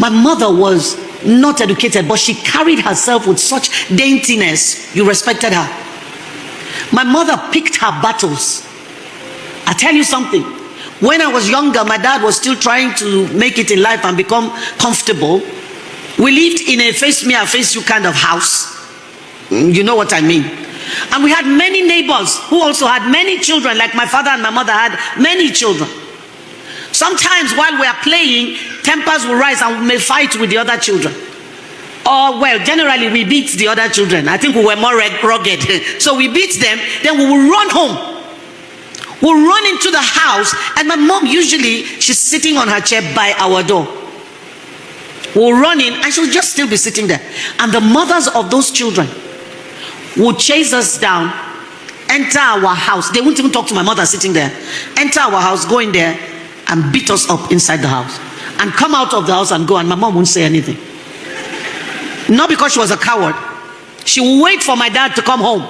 My mother was not educated, but she carried herself with such daintiness. You respected her. My mother picked her battles. I tell you something. When I was younger, my dad was still trying to make it in life and become comfortable. We lived in a face me, I face you kind of house. You know what I mean. And we had many neighbors who also had many children, like my father and my mother had many children. Sometimes while we are playing, tempers will rise and we may fight with the other children. Or, well, generally we beat the other children. I think we were more rugged. So we beat them, then we will run home. We'll run into the house, and my mom usually, she's sitting on her chair by our door. We'll run in, and she'll just still be sitting there. And the mothers of those children would chase us down, enter our house. They wouldn't even talk to my mother sitting there. Enter our house, go in there, and beat us up inside the house. And come out of the house and go, and my mom won't say anything. Not because she was a coward. She will wait for my dad to come home.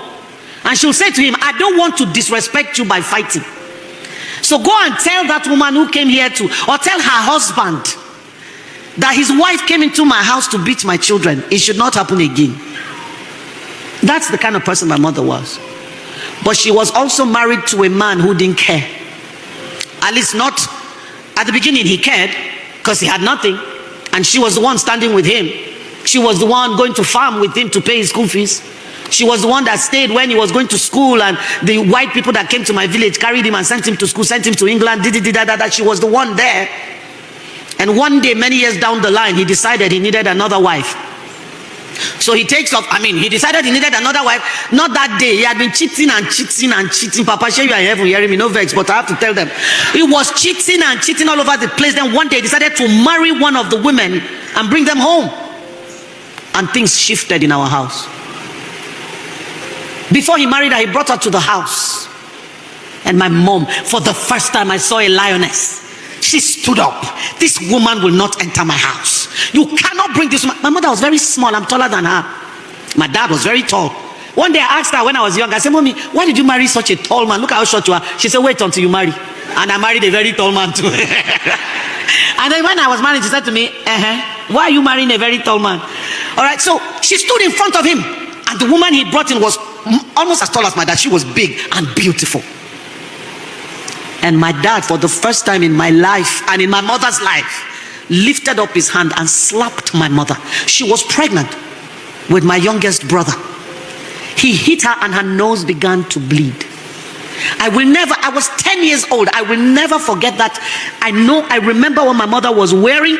And she'll say to him, I don't want to disrespect you by fighting. So go and tell that woman who came here to, or tell her husband that his wife came into my house to beat my children. It should not happen again. That's the kind of person my mother was. But she was also married to a man who didn't care. At least not at the beginning. He cared because he had nothing. And she was the one standing with him. She was the one going to farm with him to pay his school fees. She was the one that stayed when he was going to school, and the white people that came to my village carried him and sent him to school, sent him to England, that. She was the one there. And one day, many years down the line, he decided he needed another wife. So he takes off. He decided he needed another wife. Not that day. He had been cheating and cheating and cheating. Papa, share you are in heaven hearing me, no vex, but I have to tell them. He was cheating and cheating all over the place. Then one day he decided to marry one of the women and bring them home. And things shifted in our house. Before he married her, he brought her to the house. And my mom, for the first time I saw a lioness. She stood up. This woman will not enter my house. You cannot bring this woman. My mother was very small. I'm taller than her. My dad was very tall. One day I asked her when I was young, I said, Mommy, why did you marry such a tall man? Look how short you are. She said, wait until you marry. And I married a very tall man too. And then when I was married, she said to me, why are you marrying a very tall man? All right, so she stood in front of him. And the woman he brought in was almost as tall as my dad. She was big and beautiful. And my dad, for the first time in my life and in my mother's life, lifted up his hand and slapped my mother. She was pregnant with my youngest brother. He hit her and her nose began to bleed. I was 10 years old. I will never forget that. I remember what my mother was wearing.